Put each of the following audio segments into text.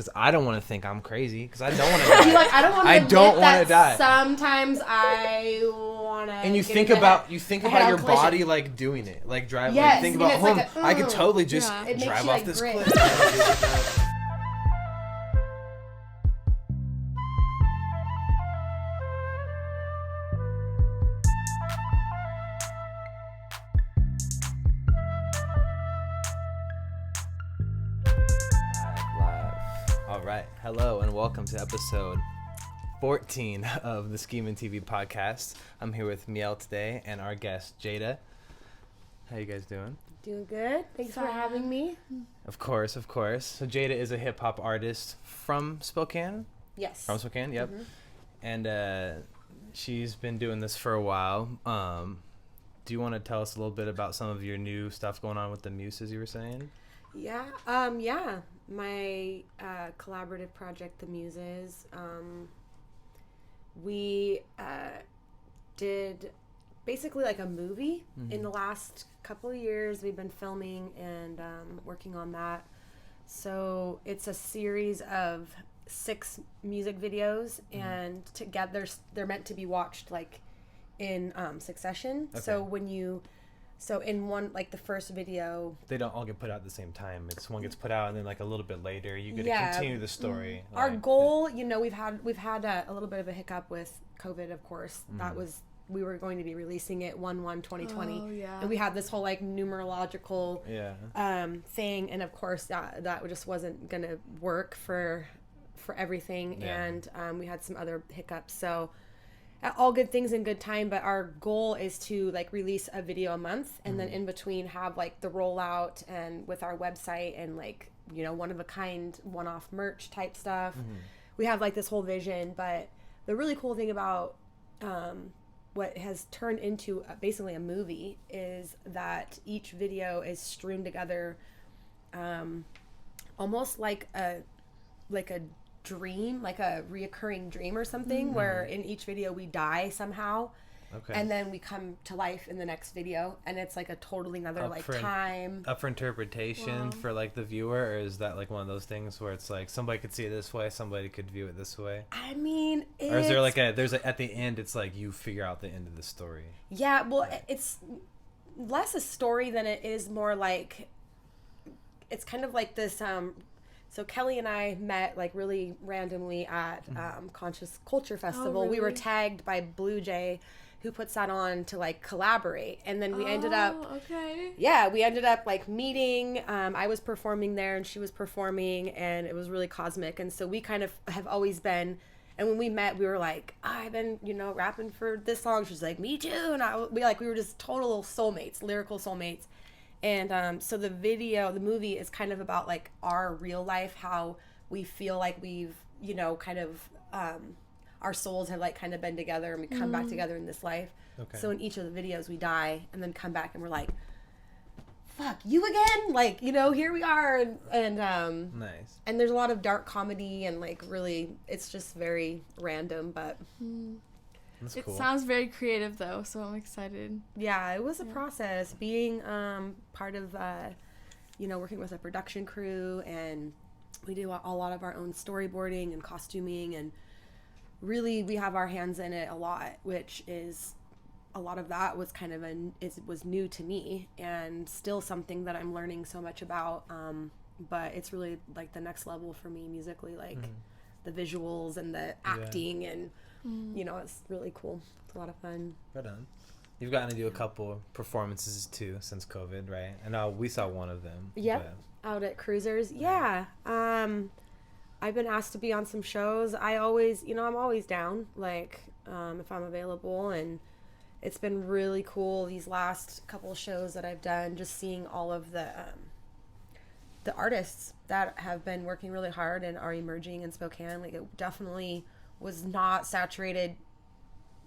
Because I don't want to think I'm crazy. Because I don't want to die. Like, I don't want to. I don't want to die. Sometimes I want to. And you think about your body like doing it, like driving. Yes, like, think about, like I could totally just drive off this cliff. Alright, hello and welcome to episode 14 of the SkeemnTV podcast. I'm here with Miel today and our guest Jaeda. How you guys doing? Doing good. Thanks for having me. Of course. So Jaeda is a hip hop artist from Spokane? Yes. From Spokane, yep. Mm-hmm. And she's been doing this for a while. Do you want to tell us a little bit about some of your new stuff going on with the Muzes you were saying? Yeah. My collaborative project, the Muzes, we did basically like a movie. Mm-hmm. In the last couple of years. We've been filming and working on that. So it's a series of 6 music videos, mm-hmm. and together they're meant to be watched like in succession. Okay. So in one, like the first video, they don't all get put out at the same time. It's one gets put out and then like a little bit later you get to continue the story. Mm-hmm. Our goal, we've had a little bit of a hiccup with COVID, of course. Mm-hmm. That was, we were going to be releasing it 1/1/2020. Oh, yeah. And we had this whole like numerological thing, and of course that just wasn't gonna work for everything. Yeah. And we had some other hiccups. So all good things in good time, but our goal is to like release a video a month, and mm-hmm. then in between have like the rollout and with our website and like one of a kind one-off merch type stuff. Mm-hmm. We have like this whole vision, but the really cool thing about what has turned into basically a movie is that each video is streamed together almost like a dream, like a reoccurring dream or something, mm-hmm. where in each video we die somehow, okay, and then we come to life in the next video, and it's like a totally another time up for interpretation. Wow. For like the viewer, or is that like one of those things where it's like somebody could see it this way, somebody could view it this way? I mean, or is there like at the end it's like you figure out the end of the story? Yeah, well, it's less a story than it is more like it's kind of like this so Kelly and I met like really randomly at Conscious Culture Festival. Oh, really? We were tagged by Blue Jay, who puts that on to like collaborate, and then we ended up like meeting. I was performing there and she was performing, and it was really cosmic. And so we kind of have always been, and when we met we were like, I've been rapping for this song. She's like, me too. And we were just total soulmates, lyrical soulmates. And so the movie is kind of about like our real life, how we feel like we've, kind of, our souls have like kind of been together, and we come back together in this life. Okay. So in each of the videos we die and then come back and we're like, fuck you again. Like, here we are. And nice. And there's a lot of dark comedy and like really, it's just very random, but That's cool. It sounds very creative, though, so I'm excited. Yeah, it was a process being part of, working with a production crew, and we do a lot of our own storyboarding and costuming, and really we have our hands in it a lot, which is a lot of that was kind of was new to me, and still something that I'm learning so much about. But it's really like the next level for me musically, like the visuals and the acting and. It's really cool. It's a lot of fun. Right on. You've gotten to do a couple performances too since COVID, right? And we saw one of them. Yep. Out at Cruisers. Yeah. I've been asked to be on some shows. I always, I'm always down, like, if I'm available. And it's been really cool these last couple shows that I've done, just seeing all of the artists that have been working really hard and are emerging in Spokane. Like, it definitely was not saturated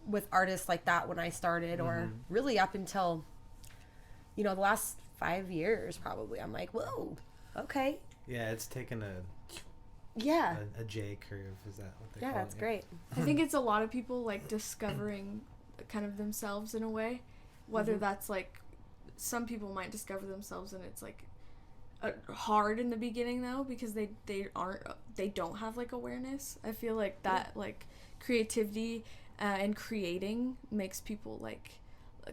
with artists like that when I started, or really up until, the last 5 years probably. I'm like, whoa, okay. Yeah, it's taken a J curve. Is that what they call it? Yeah, that's great. I think it's a lot of people like discovering kind of themselves in a way, whether that's like some people might discover themselves and it's like hard in the beginning though, because they don't have like awareness. I feel like that like creativity and creating makes people like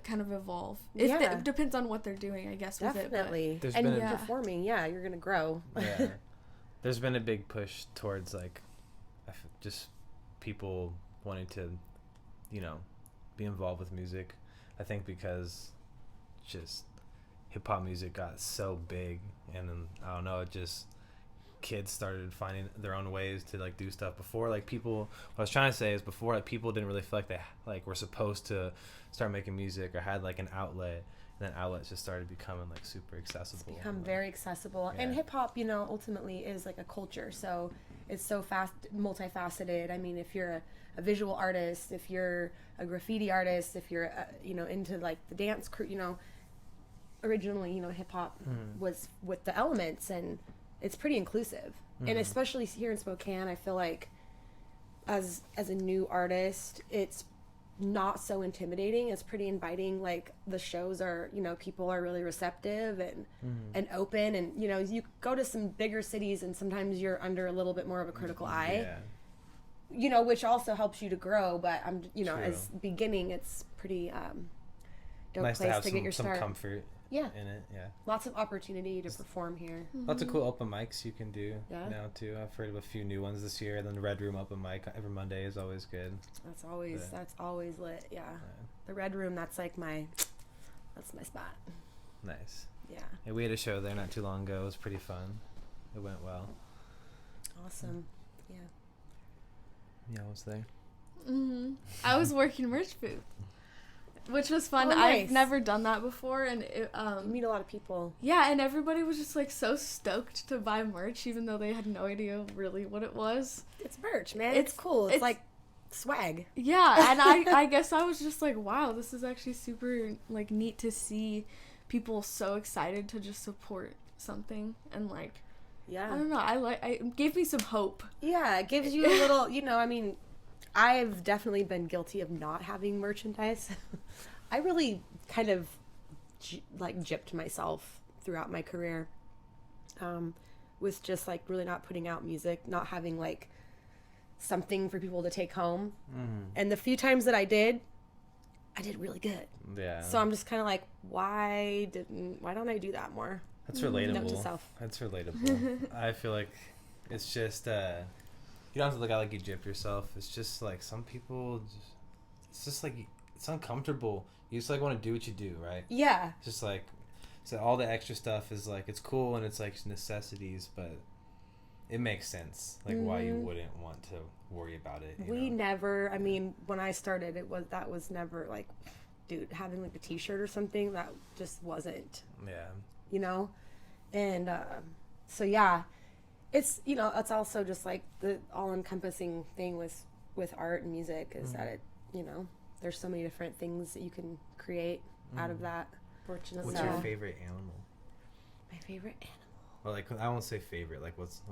kind of evolve. It depends on what they're doing, I guess. Definitely. With it, and performing, you're gonna grow. Yeah. There's been a big push towards like just people wanting to, you know, be involved with music. I think because just hip hop music got so big, and then I don't know, it just kids started finding their own ways to like do stuff. Before, like people, what I was trying to say is before, like people didn't really feel like they like were supposed to start making music or had like an outlet. And then outlets just started becoming like super accessible. It's become very accessible. And hip hop, you know, ultimately is like a culture. So it's so multifaceted. I mean, if you're a visual artist, if you're a graffiti artist, if you're, you know, into like the dance crew, you know, originally, you know, hip hop was with the elements, and it's pretty inclusive. And especially here in Spokane, I feel like as a new artist, it's not so intimidating. It's pretty inviting. Like the shows are, you know, people are really receptive and open, and you know, you go to some bigger cities and sometimes you're under a little bit more of a critical eye, you know, which also helps you to grow. But I'm, you know, as beginning, it's pretty dope nice place to have to get your start. some comfort in it. Lots of opportunity to perform here. Lots of cool open mics you can do now too. I've heard of a few new ones this year. And then the Red Room open mic every Monday is always good. That's always lit. The Red Room, that's my spot. Nice. Yeah, we had a show there not too long ago. It was pretty fun. It went well. Awesome. I was there. I was working merch booth, which was fun. Oh, nice. I've never done that before, and it, you meet a lot of people. Yeah, and everybody was just like so stoked to buy merch, even though they had no idea really what it was. It's merch, man. It's cool. It's like swag. Yeah, and I guess I was just like, wow, this is actually super like neat to see people so excited to just support something, and like, I don't know, it gave me some hope. Yeah, it gives you a little, you know, I mean, I've definitely been guilty of not having merchandise. I really kind of gypped myself throughout my career with just like really not putting out music, not having like something for people to take home. And the few times that I did really good. Yeah. So I'm just kind of like, why don't I do that more? That's relatable. Note to self. That's relatable. I feel like it's just you don't have to look out like you gypped yourself. It's just like some people it's just like it's uncomfortable. You just like want to do what you do, right? Yeah. It's just like, so all the extra stuff is like, it's cool and it's like necessities, but it makes sense like why you wouldn't want to worry about it. We never, I mean, when I started, that was never like, dude, having like a t-shirt or something, that just wasn't. Yeah. You know? And so yeah, it's, you know, it's also just like the all-encompassing thing with art and music is that it, you know, there's so many different things that you can create out of that. Fortunately. What's your favorite animal? My favorite animal? Well, like, I won't say favorite. Like, what's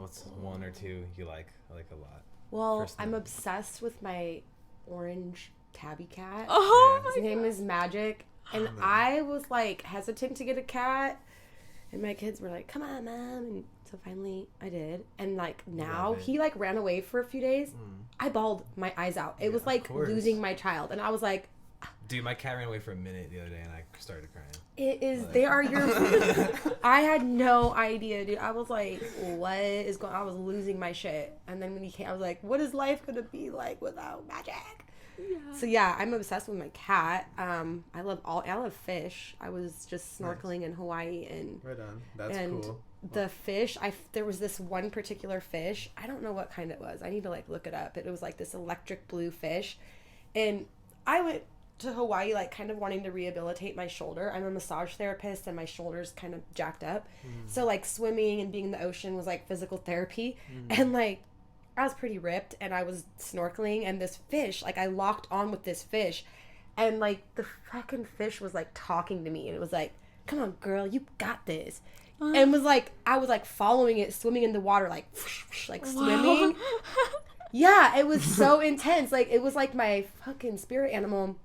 one or two you like a lot? Well, I'm obsessed with my orange tabby cat. Oh, yeah. His name is Magic. And I was, like, hesitant to get a cat. And my kids were like, come on, Mom. And so finally I did. And, like, now he, like, ran away for a few days. I bawled my eyes out. It was, like, losing my child. And I was like... Dude, my cat ran away for a minute the other day and I started crying. It is... They are your... I had no idea, dude. I was like, what is going on? I was losing my shit. And then when he came, I was like, what is life going to be like without Magic? Yeah. So yeah, I'm obsessed with my cat. I love fish. I was just snorkeling in Hawaii and right on. That's cool. The fish, there was this one particular fish. I don't know what kind it was. I need to like look it up. It was like this electric blue fish, and I went to Hawaii like kind of wanting to rehabilitate my shoulder. I'm a massage therapist and my shoulder's kind of jacked up. So like swimming and being in the ocean was like physical therapy, and like. I was pretty ripped and I was snorkeling and this fish, like I locked on with this fish and like the fucking fish was like talking to me and it was like, come on girl, you got this. And was like, I was like following it, swimming in the water, like swimming. Yeah, it was so intense. Like it was like my fucking spirit animal.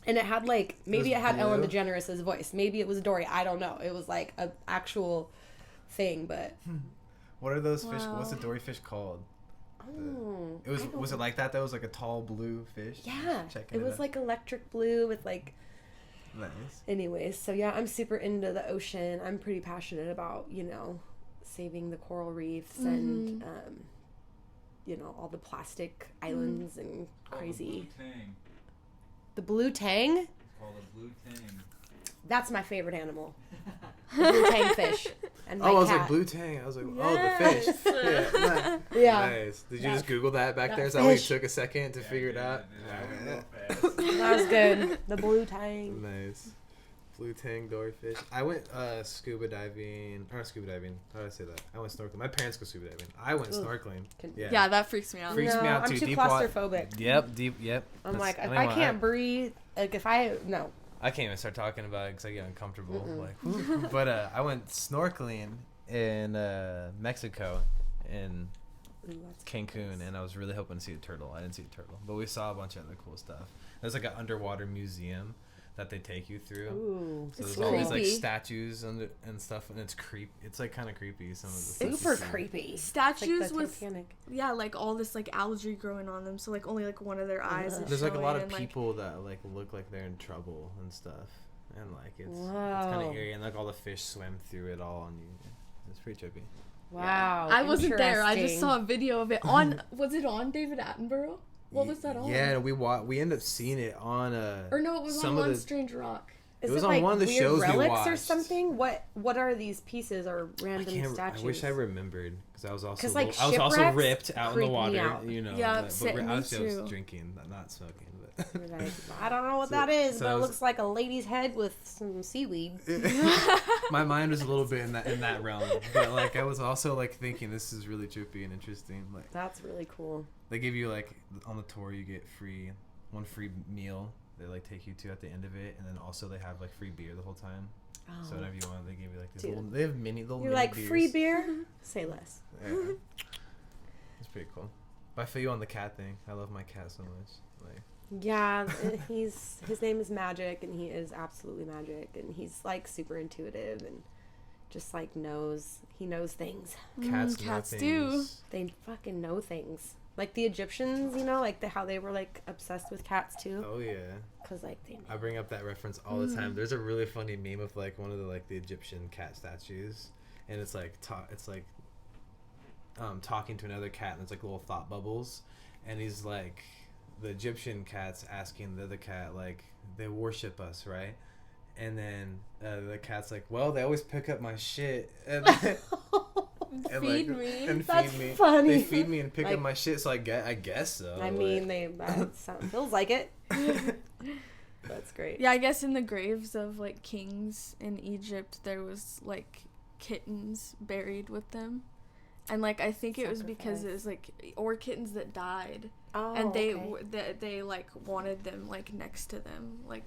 And it had like, maybe it had Ellen DeGeneres' voice. Maybe it was Dory. I don't know. It was like an actual thing, but. What are those fish? What's the dory fish called? Oh, was it like that? That was like a tall blue fish. Yeah, it was like electric blue with like. Nice. Anyways, so yeah, I'm super into the ocean. I'm pretty passionate about saving the coral reefs and all the plastic islands and crazy. The blue tang. It's called a blue tang. That's my favorite animal. The blue tang fish. And I was like, blue tang. I was like, yes. The fish. Yeah. Nice. Did you just Google that back there? Is that why you took a second to figure it out? That was good. The blue tang. Nice. Blue tang dory fish. I went scuba diving. Or scuba diving. How did I say that? I went snorkeling. My parents go scuba diving. I went snorkeling. Yeah, that freaks me out. Freaks me out too. I'm too claustrophobic. Yep. I'm like, if I can't breathe, like no. I can't even start talking about it because I get uncomfortable. Like, but I went snorkeling in Mexico, in Cancun, and I was really hoping to see a turtle. I didn't see a turtle, but we saw a bunch of other cool stuff. There's like an underwater museum that they take you through. Ooh, so there's all these like statues and stuff, and it's like kind of creepy. Some of the super creepy statues with like all this like algae growing on them, so like only like one of their eyes is there's like a lot of people that like look like they're in trouble and stuff, and like it's kind of eerie, and like all the fish swim through it all on you. It's pretty trippy. Wow. I wasn't there. I just saw a video of it on was it on David Attenborough? What was that on? Yeah, we ended up seeing it on or no, it was on One Strange Rock. Is it was it on like one of the weird shows relics we watched or something? What are these pieces or random statues? I wish I remembered because I was also like I was also ripped out in the water, Yeah, but I was just drinking, not smoking. Like, I don't know what that is, but it looks like a lady's head with some seaweed. My mind was a little bit in that realm, but like I was also like thinking this is really trippy and interesting. Like that's really cool. They give you like on the tour you get one free meal. They like take you to at the end of it, and then also they have like free beer the whole time. Oh. So whenever you want, they give you like these little. They have little. You're like beers. Free beer. Say less. Yeah, it's pretty cool. But I feel you on the cat thing. I love my cat so much. Like. Yeah, his name is Magic, and he is absolutely magic, and he's like super intuitive and just like knows things. Cats do. They fucking know things. Like the Egyptians, like how they were like obsessed with cats too. Oh yeah. Cause like I bring up that reference all the time. There's a really funny meme of like one of the Egyptian cat statues, and it's like talking to another cat, and it's like little thought bubbles, and he's like. The Egyptian cat's asking the other cat, like, they worship us, right? And then the cat's like, well, they always pick up my shit and feed me. And That's feed me. Funny. They feed me and pick up my shit, so I guess so. I mean, feels like it. That's great. Yeah, I guess in the graves of like kings in Egypt, there was like kittens buried with them. And like I think it was because it was like or kittens that died, and they like wanted them like next to them, like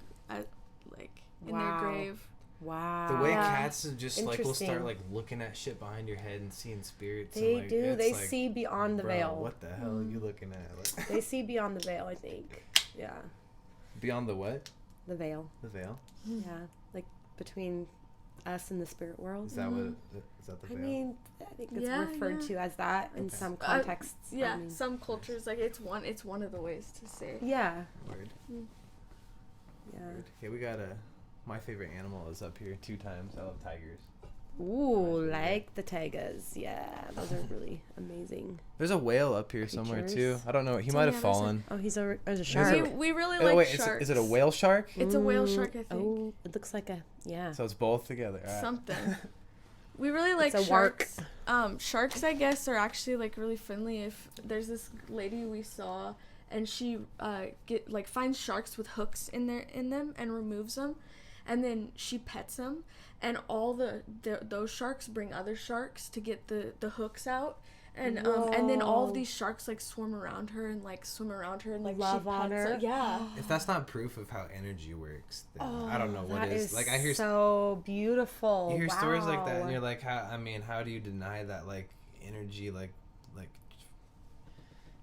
in their grave. Wow. The way cats just like will start like looking at shit behind your head and seeing spirits. They and, do. They like, see beyond the veil. What the hell are you looking at? Like, they see beyond the veil. I think. Yeah. Beyond the what? The veil. The veil. Yeah, like between us and the spirit world. Is that what? Is that the veil? I mean, I think it's referred to as that in some contexts. Some cultures like it's one of the ways to say it. Yeah. Word. Yeah. Word. Okay, we got my favorite animal is up here 2 times. I love tigers. Ooh, like the tigers. Yeah, those are really amazing. There's a whale up here somewhere too. I don't know. He might have fallen. He's a shark. We really like sharks. Is it a whale shark? It's a whale shark, I think. Oh, it looks like So it's both together. All right. Something. We really like sharks. Sharks, I guess, are actually like really friendly. If there's this lady we saw, and she finds sharks with hooks in them and removes them, and then she pets them, and all those sharks bring other sharks to get the hooks out, and then all of these sharks like swim around her and like love on her. Yeah. If that's not proof of how energy works, then I don't know what is. Like I hear so beautiful. You hear stories like that, and you're like, how do you deny that like energy like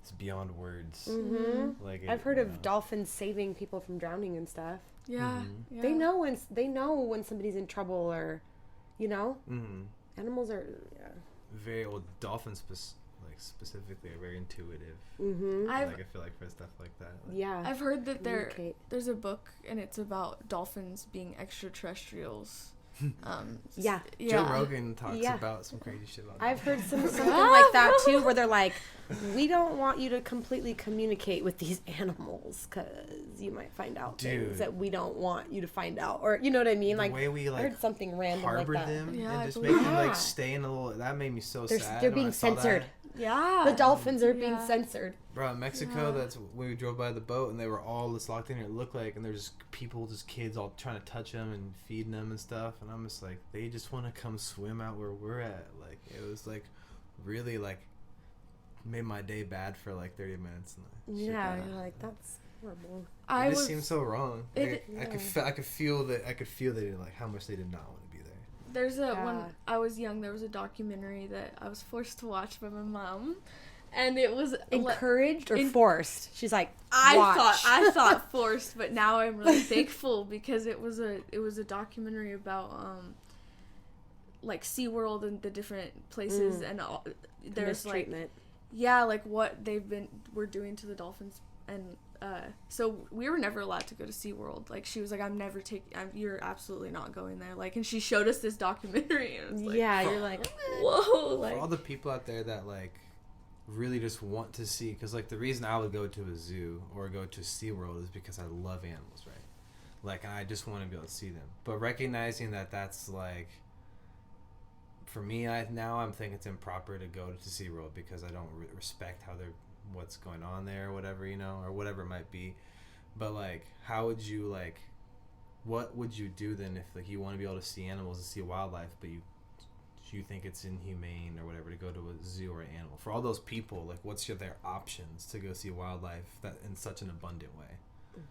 it's beyond words. Mm-hmm. Like I've heard of dolphins saving people from drowning and stuff. Yeah. Mm-hmm. Yeah. They know when somebody's in trouble or, Mm-hmm. Animals are very dolphins specifically are very intuitive. I feel like for stuff like that. I've heard that there's a book and it's about dolphins being extraterrestrials. Joe Rogan talks about some crazy shit about that. I've heard something like that too, where they're like, we don't want you to completely communicate with these animals because you might find out things that we don't want you to find out, or you know what I mean? The way we I heard something random harbor like that. them and just make them stay in a little. That made me so sad. They're being censored. Yeah, the dolphins are being censored. Bro, in Mexico, that's when we drove by the boat and they were all just locked in here. It looked like, and there's people, just kids, all trying to touch them and feeding them and stuff. And I'm just like, they just want to come swim out where we're at. Like, it was like, really like, made my day bad for like 30 minutes. And you're like, that's horrible. It just seems so wrong. I could feel that. Like how much they did not want to be there. There's when I was young, there was a documentary that I was forced to watch by my mom, and it was encouraged or forced. She's like, I thought forced, but now I'm really thankful because it was a documentary about like SeaWorld and the different places and all. There's like like what we're doing to the dolphins, and so we were never allowed to go to SeaWorld. Like, she was like, you're absolutely not going there. Like, and she showed us this documentary, and it was like, you're like, whoa. Like, for all the people out there that, like, really just want to see, because, like, the reason I would go to a zoo or go to SeaWorld is because I love animals, right? Like, I just want to be able to see them. But recognizing that that's, like, for me, I'm thinking it's improper to go to SeaWorld because I don't respect what's going on there or whatever, you know, or whatever it might be. But like, how would you, like, what would you do then if, like, you want to be able to see animals and see wildlife, but you think it's inhumane or whatever to go to a zoo or an animal? For all those people, like, what's their options to go see wildlife that in such an abundant way?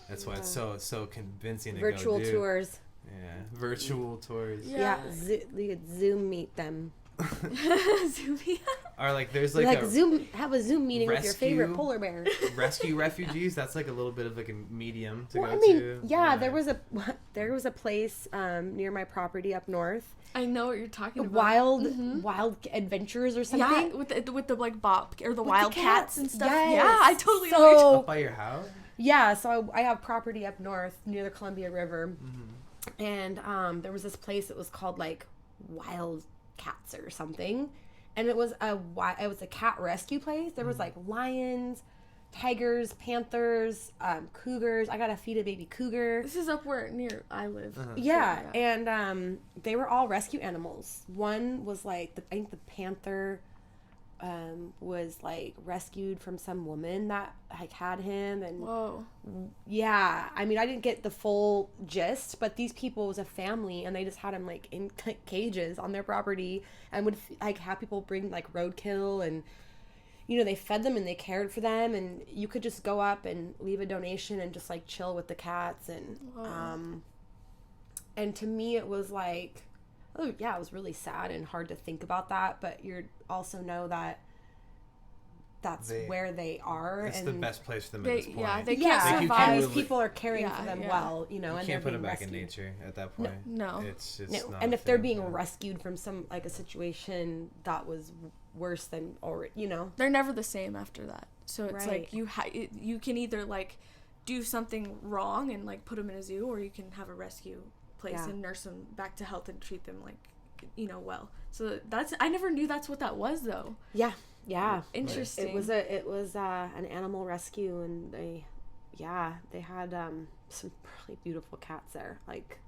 That's why it's so convincing to virtual go do. Tours. Yeah, virtual tours. Yeah, you could Zoom meet them. Zoom meet. Or like, there's like a have a Zoom meeting with your favorite polar bear. Rescue refugees. That's like a little bit of like a medium to go to. Yeah, there was a place near my property up north. I know what you're talking about. Wild adventures or something. Yeah, with the like bop or the wild cats and stuff. Yes. Yeah, I totally know. Up by your house. Yeah, so I have property up north near the Columbia River. And there was this place that was called like Wild Cats or something, and it was a cat rescue place. There was like lions, tigers, panthers, cougars. I got to feed a baby cougar. This is up where near I live. Yeah, and they were all rescue animals. One was like I think the panther was like rescued from some woman that like had him, and yeah, I mean, I didn't get the full gist, but these people was a family and they just had him like in cages on their property and would like have people bring like roadkill, and you know, they fed them and they cared for them, and you could just go up and leave a donation and just like chill with the cats, and to me it was like, oh yeah, it was really sad and hard to think about that, but you also know that that's where they are. It's the best place for them at this point. Yeah, they can't survive. These people are caring for them well, you know. You and can't put them back rescued. in nature at that point. No. It's not. And if they're being rescued from some like a situation that was worse than already, you know, they're never the same after that. So it's like you can either like do something wrong and like put them in a zoo, or you can have a rescue place and nurse them back to health and treat them like, you know, well. So I never knew that's what that was though. Yeah. Interesting. It was an animal rescue, and they had some really beautiful cats there, like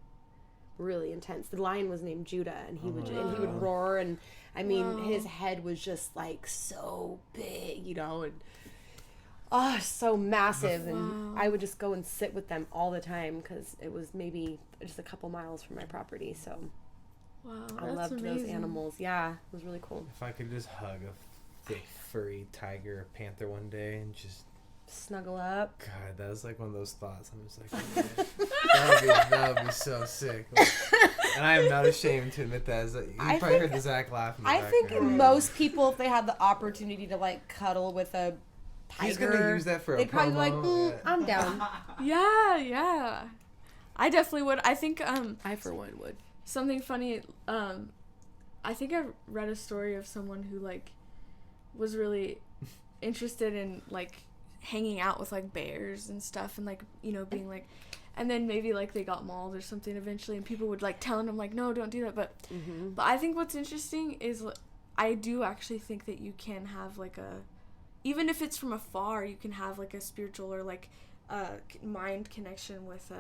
really intense. The lion was named Judah, and he would roar, and I mean his head was just like so big, you know, and so massive, and I would just go and sit with them all the time because it was maybe just a couple miles from my property, so I loved those animals. Yeah, it was really cool. If I could just hug a thick furry tiger or panther one day and just snuggle up. God, that was like one of those thoughts. I'm just like, that would be so sick. Like, and I am not ashamed to admit that. You probably heard the Zach laugh in the background. Think most people, if they had the opportunity to like cuddle with a tiger, he's gonna use that for they'd probably be like, I'm down. Yeah. I definitely would. I think I for one would. Something funny, I think I read a story of someone who, like, was really interested in, like, hanging out with, like, bears and stuff and, like, you know, being, like, and then maybe, like, they got mauled or something eventually, and people would, like, telling them, like, no, don't do that, but I think what's interesting is, I do actually think that you can have, like, even if it's from afar, you can have, like, a spiritual or, like, mind connection with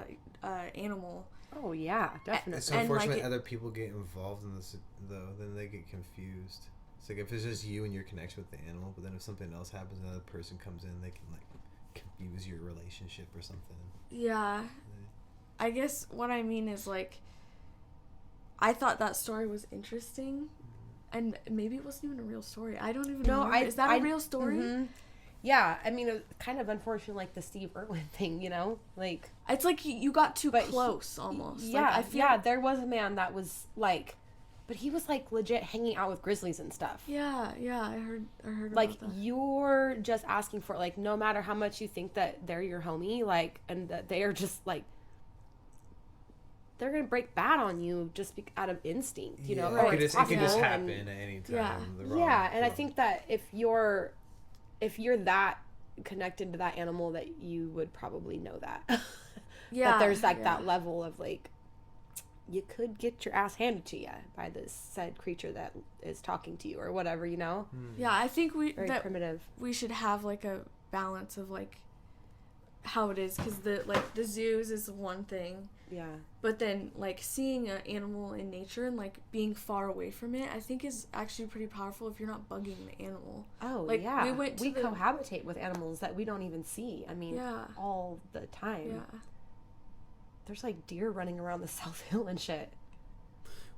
a animal. Oh yeah, definitely. It's unfortunate, like, other people get involved in this though, then they get confused. It's like if it's just you and your connection with the animal, but then if something else happens, another person comes in, they can, like, confuse your relationship or something. Yeah. I guess what I mean is, like, I thought that story was interesting, and maybe it wasn't even a real story. I don't even know. Is that a real story? Mm-hmm. Yeah, I mean, it was kind of unfortunate, like the Steve Irwin thing, you know? Like, it's like you got too close, almost. Yeah, like, there was a man that was, like, but he was, like, legit hanging out with grizzlies and stuff. Yeah, I heard like, about that. You're just asking for it. Like, no matter how much you think that they're your homie, like, and that they are just, like, they're gonna break bad on you just out of instinct, you know? Or it can just happen at any time. Yeah, and I think that if you're that connected to that animal, that you would probably know that. That there's, like, that level of, like, you could get your ass handed to you by this said creature that is talking to you or whatever, you know? Yeah, I think very primitive. We should have, like, a balance of, like, how it is, because the zoos is one thing. Yeah. But then, like, seeing an animal in nature and, like, being far away from it, I think is actually pretty powerful if you're not bugging the animal. Oh, like, yeah. We cohabitate with animals that we don't even see. I mean, all the time. Yeah. There's, like, deer running around the South Hill and shit.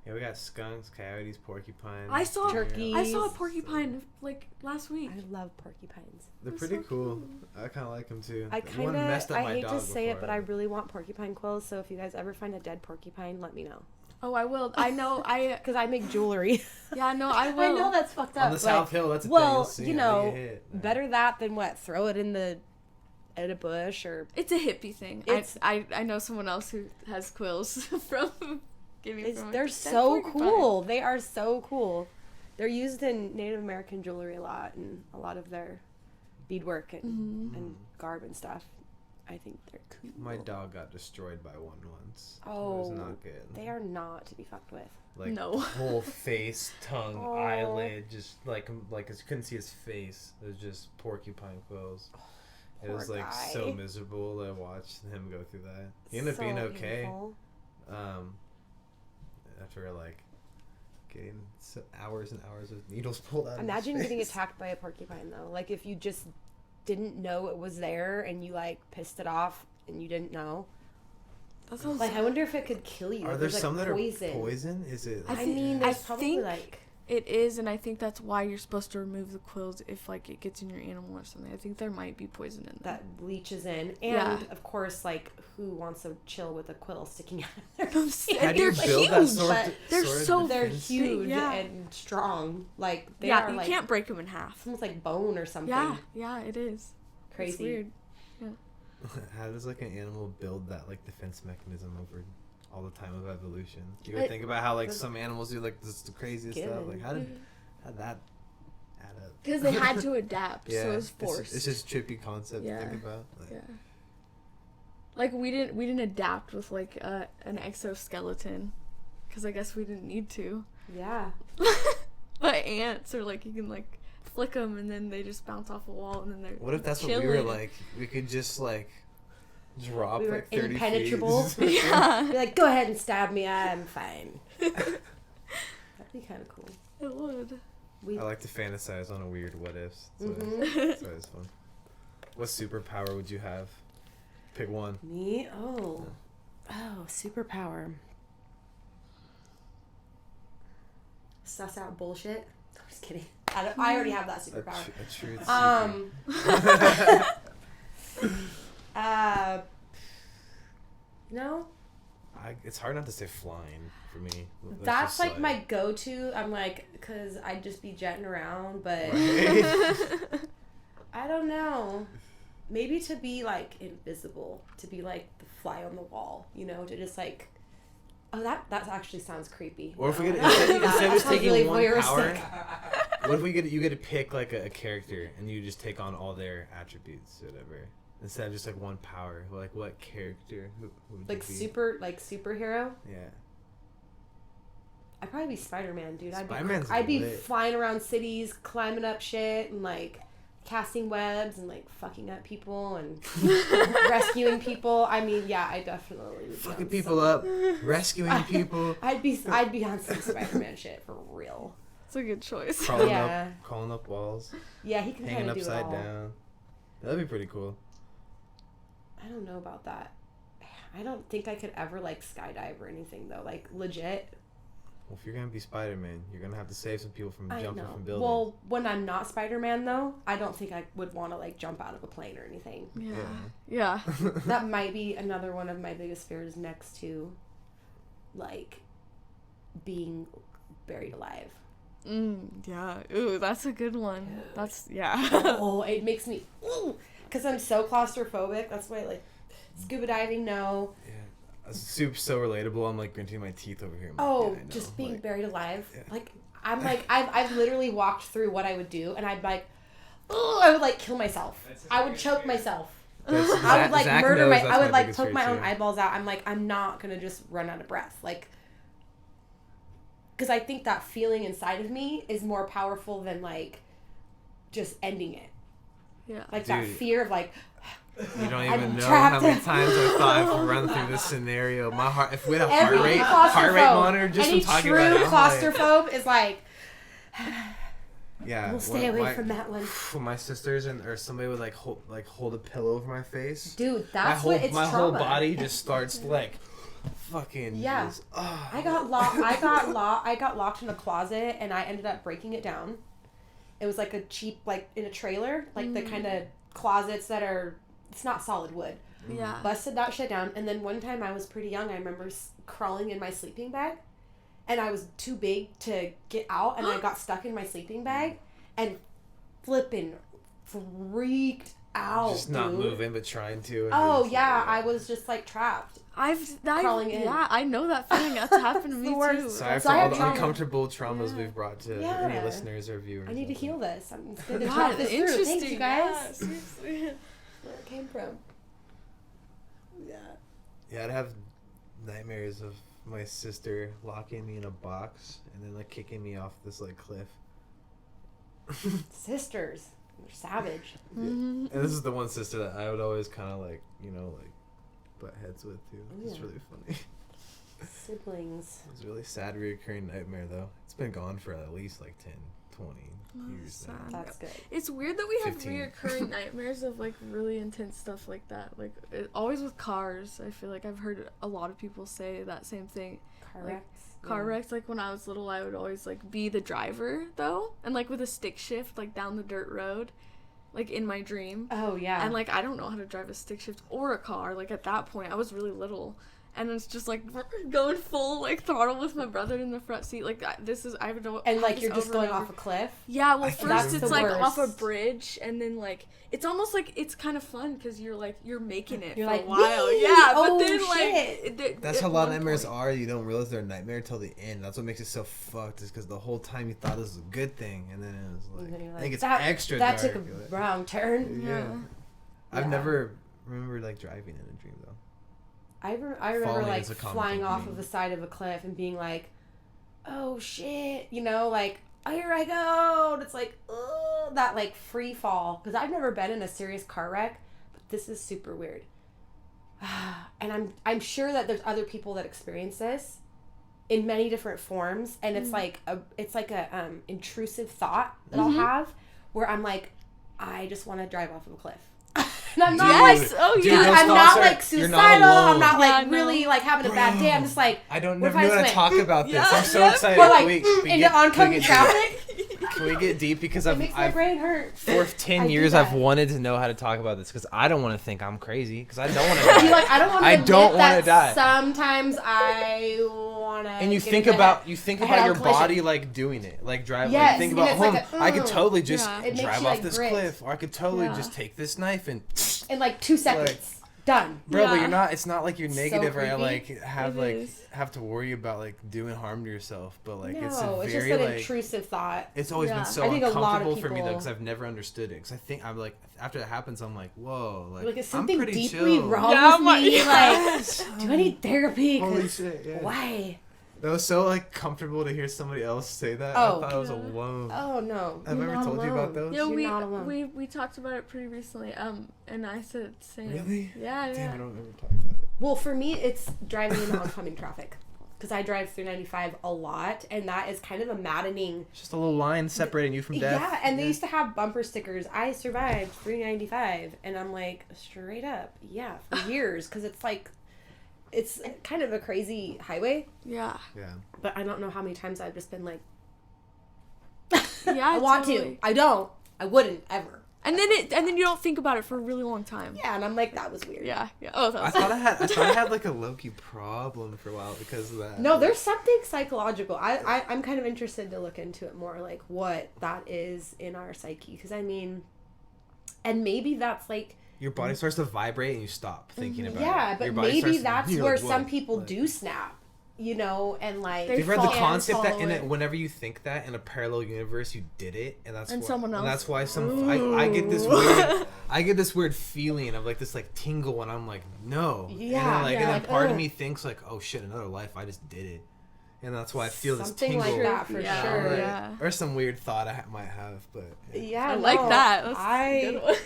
Yeah, we got skunks, coyotes, porcupines. I saw turkeys. I saw a porcupine, like, last week. I love porcupines. They're pretty so cool. I kind of like them too. I hate to say it, but I really want porcupine quills. So if you guys ever find a dead porcupine, let me know. Oh, I will. I know. Because I make jewelry. Yeah, no, I will. I know that's fucked up. On the South Hill, that's a thing. Well, you know, better that than what? Throw it in a bush or. It's a hippie thing. I know someone else who has quills from. They're so cool. They are so cool. They're used in Native American jewelry a lot, and a lot of their beadwork and garb and stuff. I think they're cool. My dog got destroyed by one once. Oh, it was not good. They are not to be fucked with. Like, whole face, tongue, eyelid, just like you couldn't see his face. It was just porcupine quills. It was like so miserable to watch him go through that. He ended up being okay. After, like, getting hours and hours of needles pulled out. Imagine getting attacked by a porcupine, though. Like, if you just didn't know it was there and you, like, pissed it off and you didn't know. That sounds like, I wonder if it could kill you. Are there some that are poison? Is it? I mean, there's probably, like... It is, and I think that's why you're supposed to remove the quills if, like, it gets in your animal or something. I think there might be poison in there. That leaches in. And, of course, like, who wants to chill with a quill sticking out of their skin? How do you build that sword? They're huge and strong. Like, they are, you can't break them in half. It's almost like bone or something. Yeah, it is. Crazy. It's weird. Yeah. How does, like, an animal build that, like, defense mechanism over all the time of evolution? You ever think about how, like, some animals do, like, this the craziest stuff? Like, how did that add up? Because they had to adapt, so it was forced. It's just a trippy concept to think about. Like, like, we didn't adapt with, like, an exoskeleton, because I guess we didn't need to. Yeah. But ants are, like, you can, like, flick them, and then they just bounce off a wall, and then they're What if that's chilling. what we were like? We could just, like, drop, we were like, 30 impenetrable. feet. Yeah. Be like, go ahead and stab me, I'm fine. That'd be kind of cool. It would. I like to fantasize on a weird what ifs. It's always fun. What superpower would you have? Pick one. Me? Oh, superpower. Suss out bullshit. I'm just kidding. I already have that superpower. A truth no. It's hard not to say flying for me. That's like my go-to. I'm like, because I'd just be jetting around, but I don't know. Maybe to be, like, invisible, to be, like, the fly on the wall, you know, to just, like, Oh, that actually sounds creepy. Or if we get instead of just taking really one power, what if you get to pick like a character and you just take on all their attributes or whatever instead of just like one power? Like what character? Who would like you be? superhero? Yeah. I'd probably be Spider-Man, dude. I'd be flying around cities, climbing up shit, and like casting webs and like fucking up people and rescuing people. I mean, yeah, I definitely would fucking people up, rescuing people. I'd be on some Spider-Man shit for real. It's a good choice. Crawling up walls. Yeah, he can hanging kind of do it all. upside down. That'd be pretty cool. I don't know about that. I don't think I could ever like skydive or anything though. Like legit. Well, if you're gonna be Spider-Man, you're gonna have to save some people from jumping from buildings. Well, when I'm not Spider-Man though, I don't think I would want to like jump out of a plane or anything. Yeah. That might be another one of my biggest fears next to like being buried alive. Yeah. Ooh, that's a good one. Dude. That's Oh, it makes me because I'm so claustrophobic. That's why like scuba diving. No. Yeah. Soup's so relatable. I'm like gritting my teeth over here. Just being buried alive. Yeah. Like I'm like I've literally walked through what I would do, and I'd like, I would like kill myself. I would choke myself. I would like murder I would like poke my own eyeballs out. I'm like, I'm not gonna just run out of breath. Like, because I think that feeling inside of me is more powerful than like just ending it. Yeah. Like that fear of like. You don't even know how many times I thought I could run through this scenario. My heart, if we had a heart rate monitor, just from talking about it. Any true claustrophobe is like, yeah, we'll stay away from that one. When my sisters or somebody would like hold a pillow over my face, dude, that's what it's my trauma. whole body just starts like, fucking. Yeah, I got locked in a closet and I ended up breaking it down. It was like a cheap, like in a trailer, like the kind of closets that are. It's not solid wood. Yeah. Busted that shit down. And then one time I was pretty young. I remember crawling in my sleeping bag. And I was too big to get out. And I got stuck in my sleeping bag. And flipping freaked out, just not moving, but trying to. Oh, yeah. I was just, like, trapped. Crawling in. Yeah, I know that feeling. That's happened to me, too. Sorry for all the uncomfortable traumas we've brought to any listeners or viewers. I need to heal this. I'm going to talk this through. Thanks, you guys. Seriously. Where it came from. Yeah, I'd have nightmares of my sister locking me in a box and then like kicking me off this like cliff. Sisters, they're savage. Yeah. And this is the one sister that I would always kind of like, like butt heads with too. It's really funny. Siblings. It's a really sad reoccurring nightmare though. It's been gone for at least like 10, 20 years now. That's good. It's weird that we have 15. reoccurring nightmares of like really intense stuff like that. Like always with cars. I feel like I've heard a lot of people say that same thing. Car wrecks. Like when I was little, I would always like be the driver though, and like with a stick shift like down the dirt road, like in my dream. Oh yeah. And like I don't know how to drive a stick shift or a car. Like at that point, I was really little. And it's just like going full like throttle with my brother in the front seat. Like this is I would know. And like you're just going off a cliff. Yeah, well first it's like off a bridge, and then like it's almost like it's kind of fun because you're making it for a while. Wee! Yeah, but then like that's how a lot of nightmares are. You don't realize they're a nightmare until the end. That's what makes it so fucked. Is because the whole time you thought it was a good thing, and then it was like I think it's extra that dark. Took a wrong turn. Yeah. I've never remembered like driving in a dream though. I remember like flying off of the side of a cliff and being like, oh shit, like, oh, here I go. And it's like, oh, that like free fall. Because I've never been in a serious car wreck, but this is super weird. And I'm sure that there's other people that experience this in many different forms. And it's like a intrusive thought that I'll have where I'm like, I just want to drive off of a cliff. And I'm not I'm not like suicidal. I'm not like really like having a bad day. I'm just like, I don't never want to talk about this. I'm so excited. Or like into oncoming traffic. Can we get deep? Because it makes my brain hurt. For 10 years, I've wanted to know how to talk about this because I don't want to think I'm crazy because I don't want to die. I don't want to die. Sometimes I want to. And you think about your body like doing it, like driving. Yes, like, think about, I could totally just drive off this cliff, or I could totally just take this knife and in like 2 seconds. Done. Bro, but you're not, it's not like you're negative so or like have to worry about like doing harm to yourself, but like no, it's a very just an like intrusive thought. It's always been so uncomfortable for me though, because I've never understood it. Because I think I'm like, after that happens, I'm like, whoa, like is something I'm pretty deeply chill. wrong with me? Like, do I need therapy? Holy shit! Yeah. Why? That was so like comfortable to hear somebody else say that. I thought I was alone. Oh no! I've ever told you about those. Yeah, we talked about it pretty recently. And I said same. Really? Yeah. Damn, I don't ever talk about it. Well, for me, it's driving in oncoming traffic. Because I drive 395 a lot, and that is kind of a maddening... It's just a little line separating you from death. Yeah, and they used to have bumper stickers, I survived 395, and I'm like, straight up, yeah, for years, because it's like, it's kind of a crazy highway. Yeah. Yeah. But I don't know how many times I've just been like, yeah, I want to. I don't. I wouldn't, ever. And then you don't think about it for a really long time. Yeah, and I'm like, that was weird. Yeah. Oh, I thought I had like a low-key problem for a while because of that. No, there's something psychological. I'm kind of interested to look into it more, like what that is in our psyche. Because I mean, and maybe that's like your body starts to vibrate and you stop thinking about it. Yeah, but maybe that's where some people do snap. You know, and like you've heard the concept that whenever you think that in a parallel universe you did it, and someone else. And that's why I get this weird feeling of like this like tingle when I'm like no, yeah, and then part of me thinks like, oh shit, another life, I just did it, and that's why I feel this tingle. Something like that for sure. Like, yeah. Or some weird thought I might have, but yeah, I like that. That's a good one.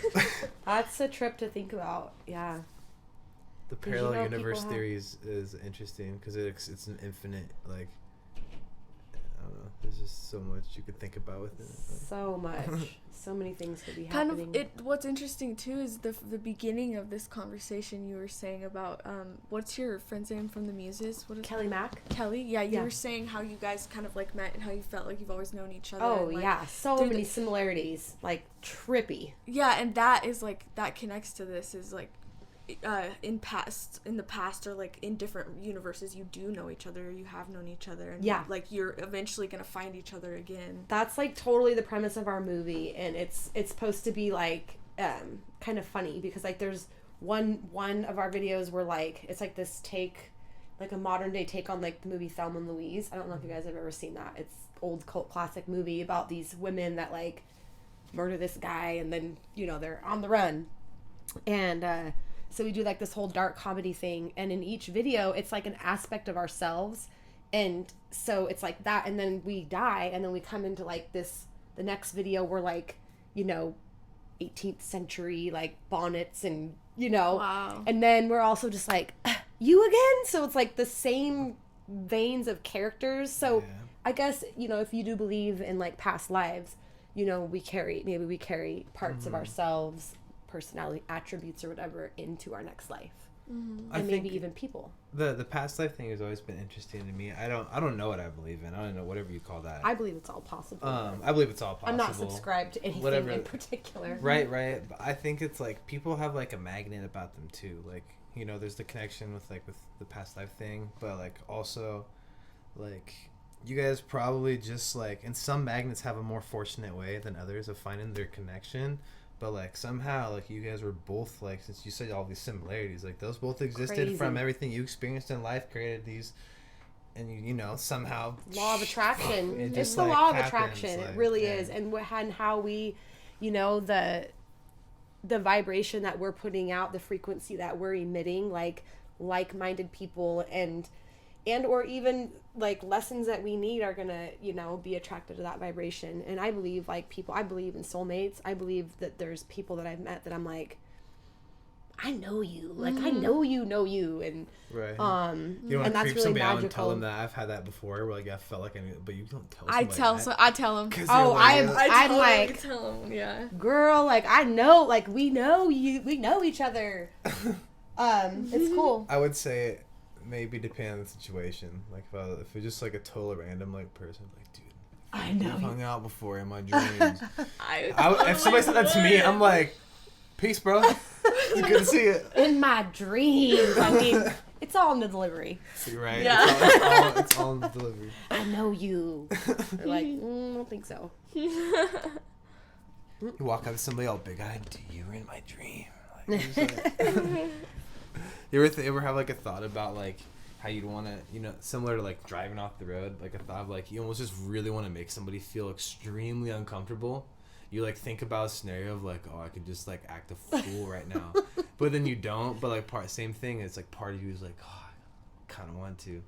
That's a trip to think about. Yeah. The parallel universe theory is interesting because it's an infinite, like, I don't know, there's just so much you could think about with it. So much. So many things could be happening. What's interesting too is the beginning of this conversation you were saying about, what's your friend's name from the Muzes? What is Kelly Mack? Kelly? Yeah, you were saying how you guys kind of like met and how you felt like you've always known each other. Oh, and, like, yeah. So many similarities. Like, trippy. Yeah, and that is like, that connects to this is like, in the past or like in different universes you do know each other, you have known each other, and like you're eventually gonna find each other again. That's like totally the premise of our movie, and it's supposed to be like kind of funny because like there's one of our videos where like it's like this take, like a modern day take on like the movie Thelma and Louise. I don't know if you guys have ever seen that. It's old cult classic movie about these women that like murder this guy and then they're on the run, and so we do like this whole dark comedy thing, and in each video it's like an aspect of ourselves, and so it's like that, and then we die, and then we come into like the next video we're like 18th century like bonnets and wow. And then we're also just like you again, so it's like the same veins of characters. So I guess if you do believe in like past lives, we carry parts of ourselves, personality attributes or whatever into our next life, and maybe even people. The past life thing has always been interesting to me. I don't know what I believe in. I don't know, whatever you call that. I believe it's all possible. I believe it's all possible. I'm not subscribed to anything in particular. Right. But I think it's like people have like a magnet about them too. Like there's the connection with the past life thing, but like also like you guys probably just like, and some magnets have a more fortunate way than others of finding their connection. But like somehow like you guys were both like, since you said all these similarities, like those both existed from everything you experienced in life, created these, and somehow law of attraction. It's the like law of happens, attraction. like, it really is, and how we, the vibration that we're putting out, the frequency that we're emitting, like-minded people and or even like lessons that we need are gonna be attracted to that vibration. And I believe I believe in soulmates. I believe that there's people that I've met that I'm like, I know you, like I know you, and right. You and that's really magical. And tell them that I've had that before, where like I felt like but you don't tell. I tell them. Oh, I'm like, tell them, yeah, girl, like I know, like we know each other. It's cool. I would say it maybe depend on the situation. Like if it's just like a total random like person, like dude, I know we've hung out before in my dreams. If somebody said that to me, I'm like, peace, bro. It's good to see you. In my dreams. I mean, it's all in the delivery. You're right. Yeah. It's all in the delivery. I know you. They're like, I don't think so. You walk up to somebody all big-eyed, dude, you were in my dream. Like, You ever have like a thought about like how you'd want to, you know, similar to like driving off the road, like a thought of like you almost just really want to make somebody feel extremely uncomfortable. You like think about a scenario of like, oh, I could just like act a fool right now, but then you don't. But like same thing. It's like part of you is like, oh, I kind of want to.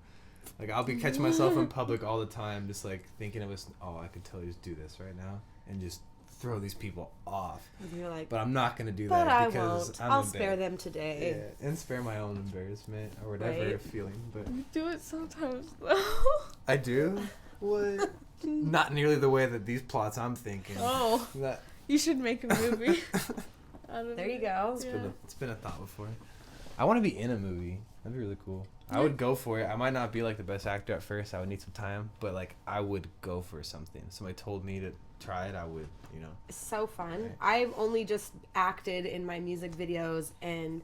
Like I'll be catching myself in public all the time, just like thinking of us. Oh, I could totally just do this right now and just throw these people off. And you're like, but I'm not gonna do that because I'll spare them today. Yeah, and spare my own embarrassment or whatever feeling. But you do it sometimes though. I do. What? Not nearly the way that these plots I'm thinking. Oh, you should make a movie. There you go. It's been a thought before. I want to be in a movie. That'd be really cool. I would go for it. I might not be like the best actor at first. I would need some time, but like I would go for something. Somebody told me to try it. I would, you know. It's so fun. Right. I've only just acted in my music videos and,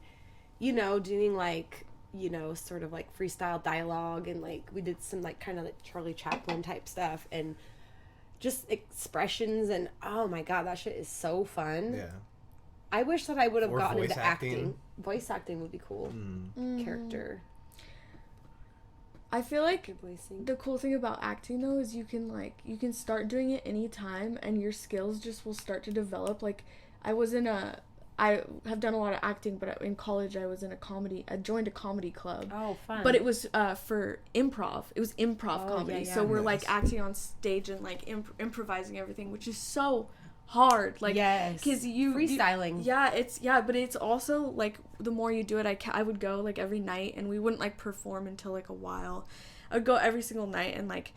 you know, doing like, you know, sort of like freestyle dialogue and like we did some like kind of like Charlie Chaplin type stuff and just expressions and oh my god, that shit is so fun. Yeah. I wish that I would have gotten into acting. Voice acting would be cool. Character. I feel like the cool thing about acting though is you can start doing it anytime and your skills just will start to develop. Like I have done a lot of acting, but in college I joined a comedy club. Oh, fun. But it was for improv. It was improv comedy. Yeah, so we're like acting on stage and like improvising everything, which is so hard. Like, yes. Because freestyling. But it's also like the more you do it, I would go like every night and we wouldn't like perform until like a while. I would go every single night and like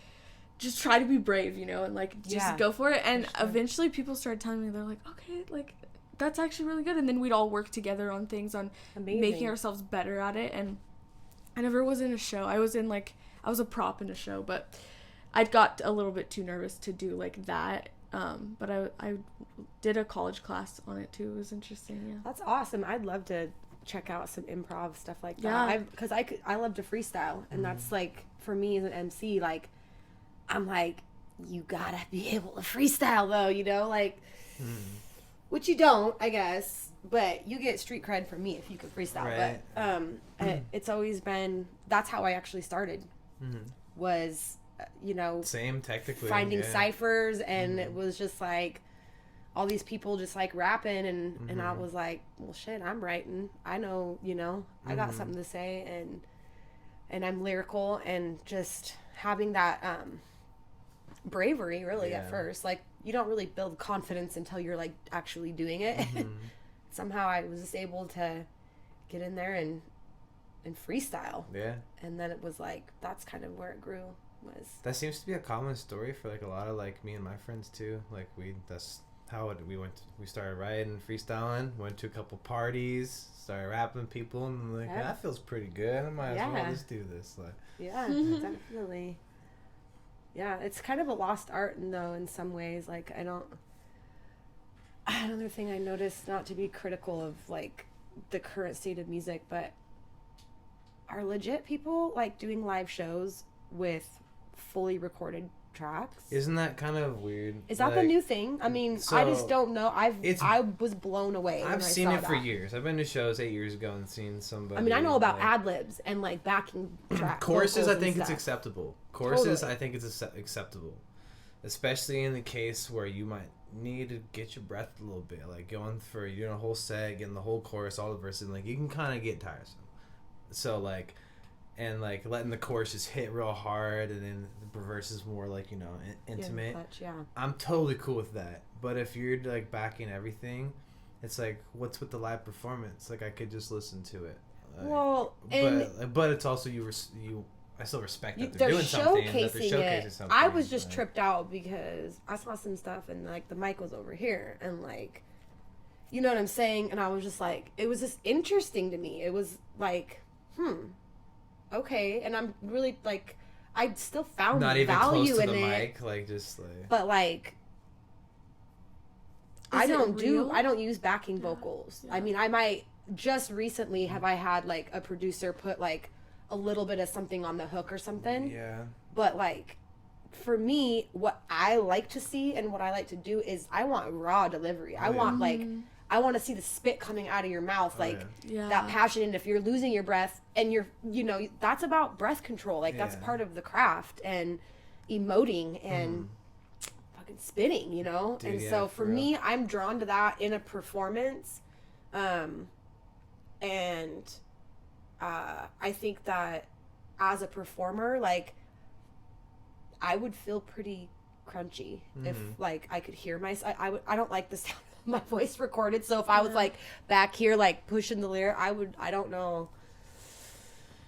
just try to be brave, you know, and like just go for it. And eventually people started telling me, they're like, okay, like that's actually really good. And then we'd all work together on things, on making ourselves better at it. And I never was in a show. I was a prop in a show, but I got a little bit too nervous to do like that. But I did a college class on it too. It was interesting. Yeah, that's awesome. I'd love to check out some improv stuff like that. Because I love to freestyle, and that's like for me as an MC. Like, I'm like, you gotta be able to freestyle though, you know, like. Which you don't, I guess, but you get street cred from me if you can freestyle. Right. But it's always been, that's how I actually started, was, you know, same technically finding ciphers, and it was just like all these people just like rapping, and I was like, well, shit, I'm writing. I know, you know, I got something to say, and I'm lyrical, and just having that bravery really at first, like. You don't really build confidence until you're like actually doing it. Somehow I was just able to get in there and freestyle. Yeah. And then it was like, that's kind of where it grew. That seems to be a common story for like a lot of like me and my friends too. Like that's how we started writing, freestyling, went to a couple parties, started rapping people, and like, that feels pretty good. I might as well just do this. Like, definitely. Yeah, it's kind of a lost art, though, in some ways. Like, another thing I noticed, not to be critical of, like, the current state of music, but are legit people, like, doing live shows with fully recorded tracks? Isn't that kind of weird? Is that the new thing? I mean, I just don't know. I was blown away. I've seen it for years. I've been to shows 8 years ago and seen somebody. I mean, I know about ad-libs and, like, backing tracks. Choruses, I think it's acceptable. Choruses, I think it's acceptable. Especially in the case where you might need to get your breath a little bit. Like, going for, you know, a whole set, getting the whole chorus, all the verses, and, like, you can kind of get tiresome. So, like, and, like, letting the chorus just hit real hard, and then the verse is more, like, you know, intimate. I'm totally cool with that. But if you're, like, backing everything, it's like, what's with the live performance? Like, I could just listen to it. Like, well, but it's also I still respect that they're doing something. That they're showcasing something. I was just tripped out because I saw some stuff and like the mic was over here and like, you know what I'm saying? And I was just like, it was just interesting to me. It was like, okay. And I'm really like, I still found not even value close to in the it. Mic, like just like. But like, I don't use backing vocals. Yeah. I mean, I might just recently have I had like a producer put like a little bit of something on the hook or something. Yeah. But like, for me, what I like to see and what I like to do is I want raw delivery. I want like, I want to see the spit coming out of your mouth, that passion. And if you're losing your breath and you're, that's about breath control. Like that's part of the craft and emoting and fucking spitting, Dude, and so for me, I'm drawn to that in a performance. And I think that as a performer, like I would feel pretty crunchy if like I could hear myself. I don't like the sound of my voice recorded, so if I was like back here like pushing the lyric, I don't know.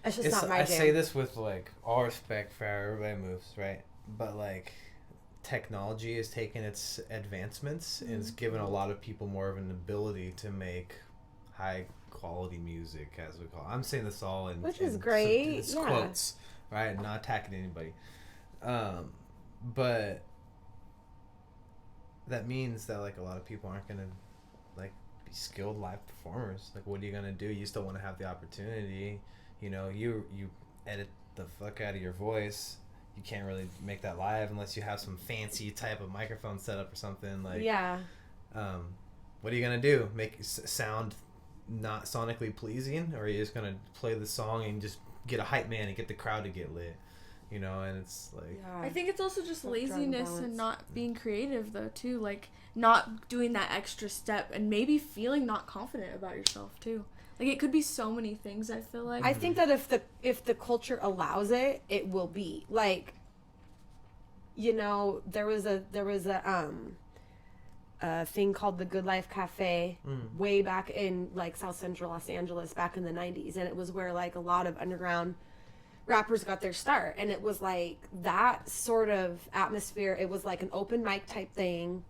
It's just not my jam. I say this with like all respect for how everybody moves, right? But like technology has taken its advancements and it's given a lot of people more of an ability to make high quality music, as we call it. I'm saying this all in which is great. It's quotes, right? Not attacking anybody. But that means that like a lot of people aren't gonna like be skilled live performers. Like, what are you gonna do? You still want to have the opportunity. You edit the fuck out of your voice. You can't really make that live unless you have some fancy type of microphone setup or something. Like, what are you gonna do? Make it sound not sonically pleasing, or are you just gonna play the song and just get a hype man and get the crowd to get lit? And it's like I think it's also just laziness and not being creative though too, like not doing that extra step and maybe feeling not confident about yourself too. Like it could be so many things. I feel like I think that if the culture allows it, it will be like, there was a thing called the Good Life Cafe way back in like South Central Los Angeles back in the 90s, and it was where like a lot of underground rappers got their start, and it was like that sort of atmosphere. It was like an open mic type thing,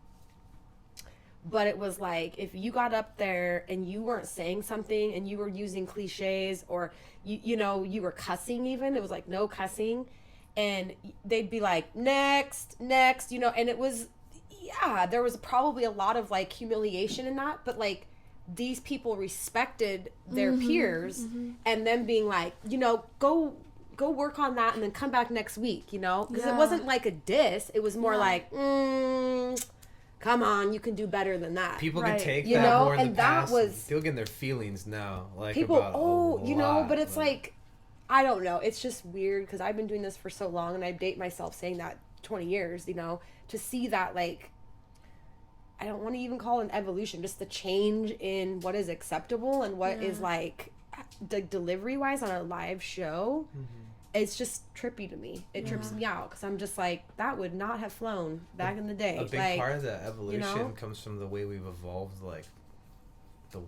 but it was like if you got up there and you weren't saying something and you were using cliches or you were cussing, even it was like no cussing, and they'd be like next and it was there was probably a lot of like humiliation in that, but like these people respected their peers and them being like, go work on that and then come back next week, because it wasn't like a diss. It was more like, come on, you can do better than that. People can take that more in the past. Still getting their feelings now. Like people, about but it's like, I don't know. It's just weird because I've been doing this for so long, and I date myself saying that 20 years, to see that, like, I don't want to even call it an evolution, just the change in what is acceptable and what is like the delivery wise on a live show. It's just trippy to me. It trips me out because I'm just like, that would not have flown back in the day. A big part of that evolution comes from the way we've evolved, like the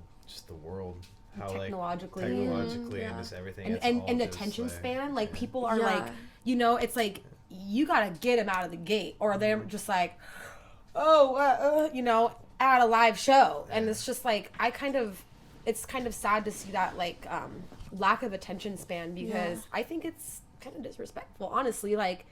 world, how technologically and just everything, and attention span. Like people are like, it's like you gotta get them out of the gate, or they're just like, at a live show, and it's just like it's kind of sad to see that like lack of attention span, because I think it's kind of disrespectful, honestly. Like,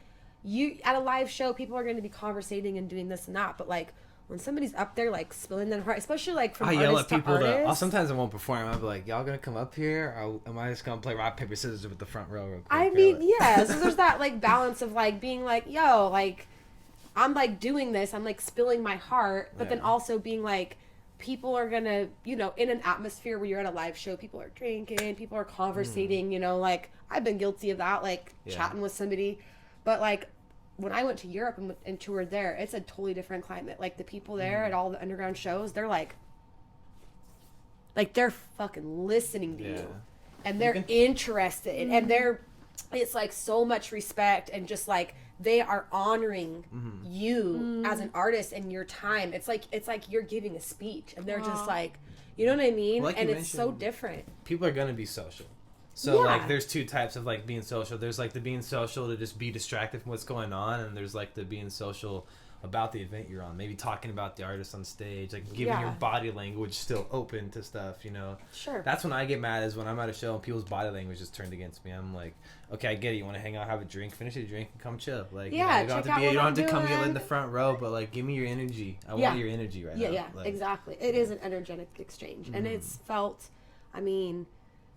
you at a live show, people are going to be conversating and doing this and that, but like when somebody's up there like spilling their heart, especially like from artist to artist. Sometimes I won't perform. I'll be like, y'all gonna come up here, or am I just gonna play rock paper scissors with the front row real quick? I mean, so there's that like balance of like being like, yo, like I'm like doing this, I'm like spilling my heart, but then also being like, people are gonna, in an atmosphere where you're at a live show, people are drinking, people are conversating, like I've been guilty of that, like chatting with somebody. But like when I went to Europe and toured there, it's a totally different climate. Like the people there at all the underground shows, they're like they're fucking listening to you, and they're interested, and it's like so much respect, and just like they are honoring you as an artist and your time. It's like you're giving a speech, and they're just like, you know what I mean? Like, and it's so different. People are gonna be social. So like there's two types of like being social. There's like the being social to just be distracted from what's going on, and there's like the being social about the event you're on, maybe talking about the artist on stage, like giving your body language still open to stuff, Sure. That's when I get mad, is when I'm at a show and people's body language is turned against me. I'm like, okay, I get it, you want to hang out, have a drink, finish your drink, and come chill. Like, you don't have to come get in the front row, but like, give me your energy. I want your energy right now. Yeah, like, exactly. It is an energetic exchange, and it's felt, I mean,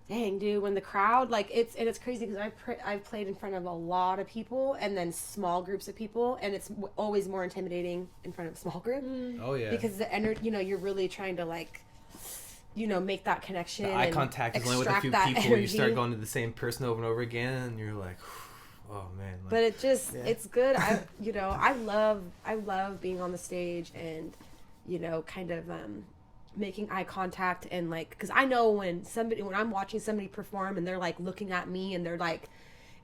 dang, dude, when the crowd, like, it's crazy because I've played in front of a lot of people and then small groups of people, and it's always more intimidating in front of a small group. Oh yeah, because the energy, you're really trying to like make that connection. The eye contact is only with a few people where you start going to the same person over and over again, and you're like, oh man. Like, but it's good. I love being on the stage and, kind of making eye contact and like, because I know when I'm watching somebody perform and they're like looking at me and they're like,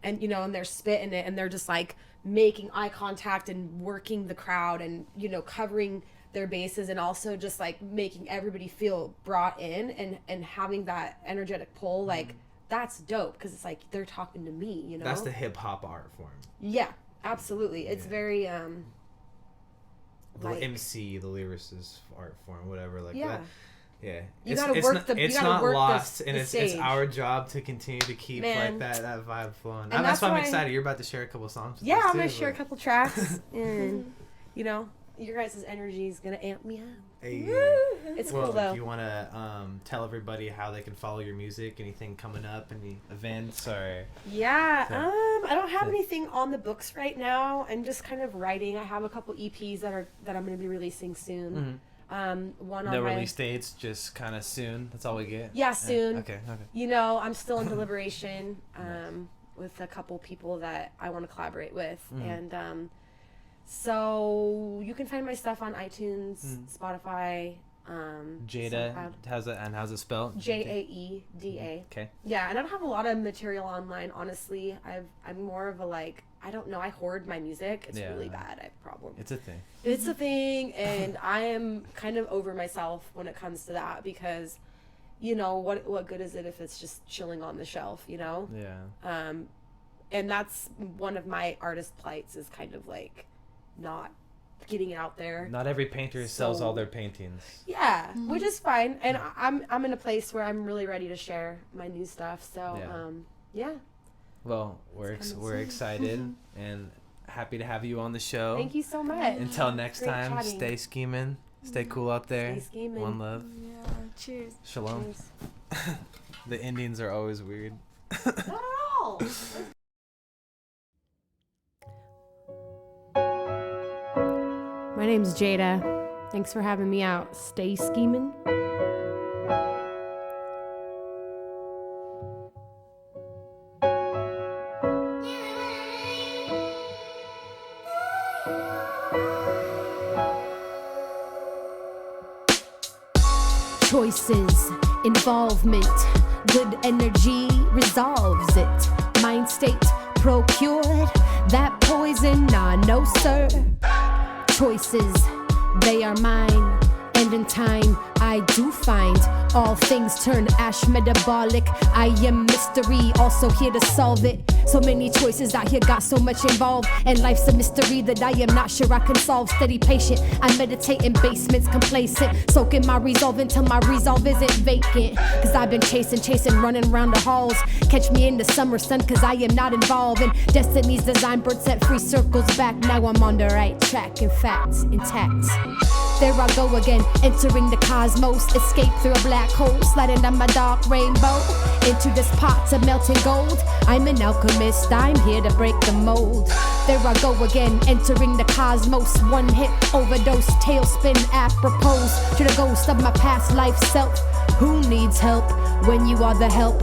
and and they're spitting it and they're just like making eye contact and working the crowd and covering their bases and also just like making everybody feel brought in and having that energetic pull, like that's dope because it's like they're talking to me. That's the hip hop art form. Yeah, absolutely. It's very the MC, the lyricist art form, whatever, like that. Yeah, it's not lost, and it's our job to continue to keep like that vibe flowing. And that's why I'm excited. You're about to share a couple songs. Yeah, I'm gonna share a couple tracks, and your guys' energy is gonna amp me up. Hey. It's cool though. Do you want to tell everybody how they can follow your music? Anything coming up? Any events or? Yeah, I don't have anything on the books right now. I'm just kind of writing. I have a couple EPs that I'm going to be releasing soon. One on release dates, just kind of soon. That's all we get. Yeah, soon. Okay. I'm still in deliberation with a couple people that I want to collaborate with, and so you can find my stuff on iTunes, Spotify. Jaeda, how's it spelled? Jaeda. Okay. Yeah, and I don't have a lot of material online, honestly. I'm more of a I don't know. I hoard my music. It's really bad. I have a problem. It's a thing. It's a thing, and I am kind of over myself when it comes to that because, what good is it if it's just chilling on the shelf, Yeah. And that's one of my artist plights is kind of like not getting it out there. Not every painter sells all their paintings. Yeah, which is fine, and I'm in a place where I'm really ready to share my new stuff. So yeah. Well, we're excited and happy to have you on the show. Thank you so much. Until next time, chatting. Stay scheming. Stay cool out there. Stay scheming. One love. Yeah. Cheers. Shalom. Cheers. The endings are always weird. Not at all. My name's Jaeda. Thanks for having me out. Stay scheming. Choices, involvement, good energy resolves it. Mind state procured, that poison, nah, no sir. Choices, they are mine, and in time I do find all things turn ash metabolic. I am mystery, also here to solve it. So many choices out here, got so much involved, and life's a mystery that I am not sure I can solve. Steady patient, I meditate in basements, complacent, soaking my resolve until my resolve isn't vacant. Cause I've been chasing, running around the halls. Catch me in the summer sun, cause I am not involved in destiny's design. Bird set free circles back, now I'm on the right track, in fact, intact. There I go again, entering the cosmos, escape through a black hole, sliding down my dark rainbow, into this pot of melting gold. I'm an alchemist, I'm here to break the mold. There I go again, entering the cosmos, one hit overdose, tailspin apropos to the ghost of my past life self. Who needs help when you are the help?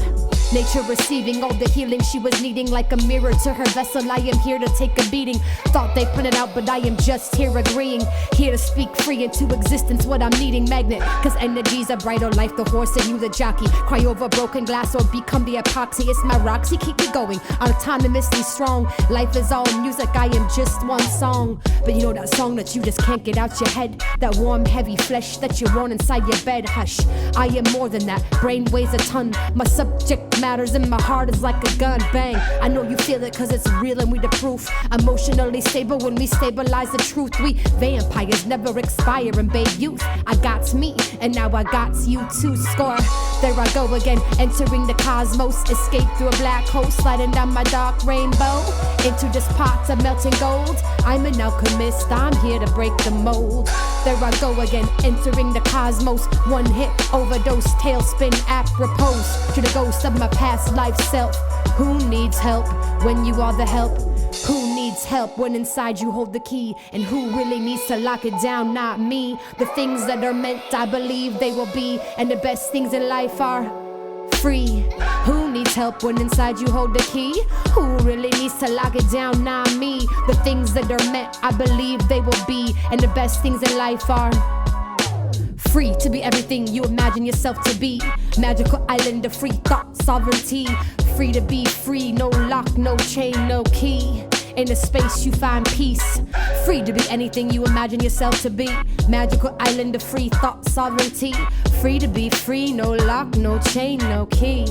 Nature receiving all the healing she was needing, like a mirror to her vessel. I am here to take a beating. Thought they printed out, but I am just here agreeing. Here to speak free into existence what I'm needing. Magnet, cause energy's a brighter life. The horse and you the jockey. Cry over broken glass or become the epoxy. It's my Roxy, keep me going, autonomously strong. Life is all music, I am just one song. But you know that song that you just can't get out your head? That warm, heavy flesh that you want inside your bed. Hush, I am more than that. Brain weighs a ton. My subject matters and my heart is like a gun. Bang, I know you feel it cause it's real and we the proof. Emotionally stable when we stabilize the truth. We vampires never expire in babe youth. I got me and now I got you to score. There I go again, entering the cosmos, escape through a black hole, sliding down my dark rainbow, into this pot of melting gold. I'm an alchemist, I'm here to break the mold. There I go again, entering the cosmos, one hit overdose, tailspin apropos to the ghost of my past life self. Who needs help when you are the help? Who needs needs help when inside you hold the key? And who really needs to lock it down? Not me. The things that are meant, I believe they will be. And the best things in life are free. Who needs help when inside you hold the key? Who really needs to lock it down? Not me. The things that are meant, I believe they will be. And the best things in life are free to be everything you imagine yourself to be. Magical island of free thought sovereignty. Free to be free, no lock, no chain, no key. In a space you find peace. Free to be anything you imagine yourself to be. Magical island of free thought sovereignty. Free to be free, no lock, no chain, no key.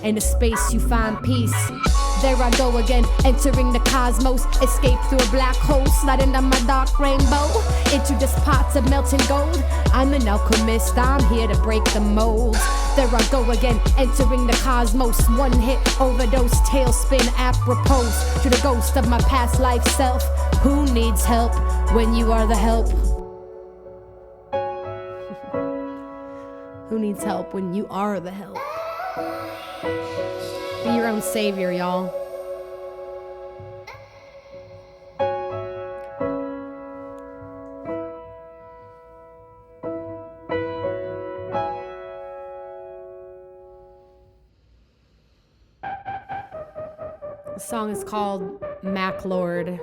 In a space you find peace. There I go again, entering the cosmos. Escape through a black hole, sliding down my dark rainbow. Into just pots of melting gold. I'm an alchemist, I'm here to break the mold. There I go again, entering the cosmos. One hit overdose, tailspin apropos. To the ghost of my past life self. Who needs help when you are the help? Who needs help when you are the help? Be your own savior, y'all. The song is called Mac Lord. Woo!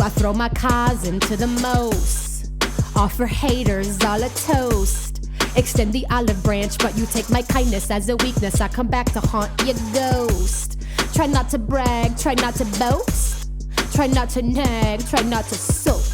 I throw my cause into the most. Offer haters all a toast. Extend the olive branch, but you take my kindness as a weakness. I come back to haunt your ghost. Try not to brag, try not to boast. Try not to nag, try not to soak.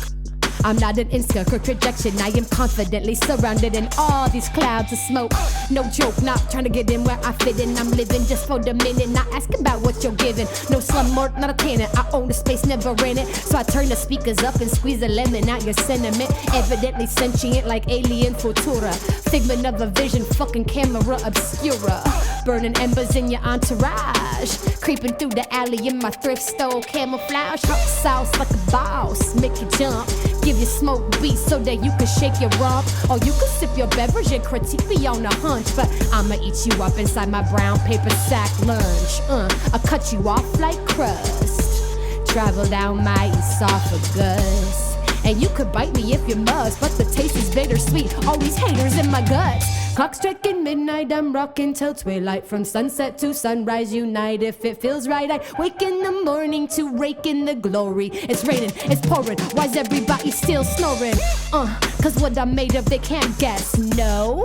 I'm not an insecure projection. I am confidently surrounded in all these clouds of smoke. No joke, not trying to get in where I fit in. I'm living just for the minute, not asking about what you're giving. No slumlord, not a tenant. I own the space, never rent it. So I turn the speakers up and squeeze a lemon out your sentiment. Evidently sentient like alien Futura. Figment of a vision, fucking camera obscura. Burning embers in your entourage. Creeping through the alley in my thrift store. Camouflage, hot sauce like a boss. Make you jump. Give you smoke beats so that you can shake your rump. Or you can sip your beverage and critique me on a hunch. But I'ma eat you up inside my brown paper sack lunch. I cut you off like crust. Travel down my esophagus. And you could bite me if you must, but the taste is bittersweet. All these haters in my guts. Clock striking midnight, I'm rocking till twilight. From sunset to sunrise unite. If it feels right, I wake in the morning to rake in the glory. It's raining, it's pouring, why's everybody still snoring? Cause what I'm made of they can't guess, no.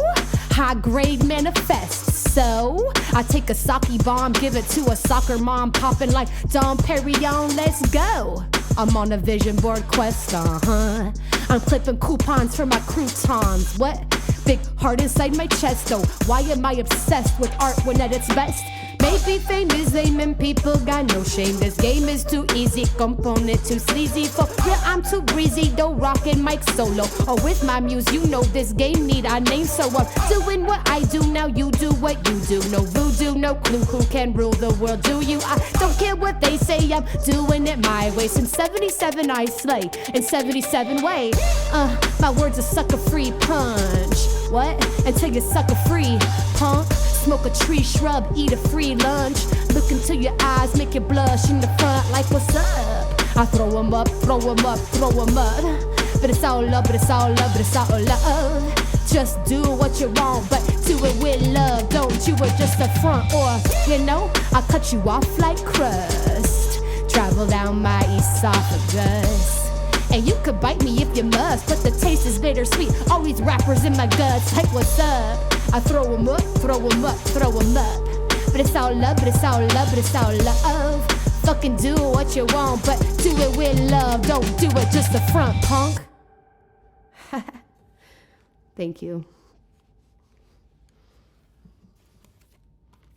High grade manifest, so I take a sake bomb, give it to a soccer mom. Popping like Dom Perignon, let's go. I'm on a vision board quest, I'm clipping coupons for my croutons. What? Big heart inside my chest, though. Why am I obsessed with art when at its best? Maybe fame is aim and people got no shame. This game is too easy, component too sleazy. For real, I'm too breezy, though rockin' mic solo. Or with my muse, you know this game need a name. So I'm doing what I do, now you do what you do. No voodoo, no clue who can rule the world, do you? I don't care what they say, I'm doing it my way. Since 77 I slay, in 77 way. My words are sucker-free punch. What? Until you sucker free, punk. Smoke a tree shrub, eat a free lunch. Look into your eyes, make you blush in the front like what's up? I throw 'em up, throw 'em up, throw 'em up. But it's all love, but it's all love, but it's all love. Just do what you want, but do it with love. Don't do it just a front, or, you know, I cut you off like crust. Travel down my esophagus. And you could bite me if you must, but the taste is bittersweet. All these rappers in my guts, like what's up? I throw 'em up, throw 'em up, throw 'em up. But it's all love, but it's all love, but it's all love. Fucking do what you want, but do it with love. Don't do it just a front, punk. Thank you.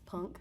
Punk.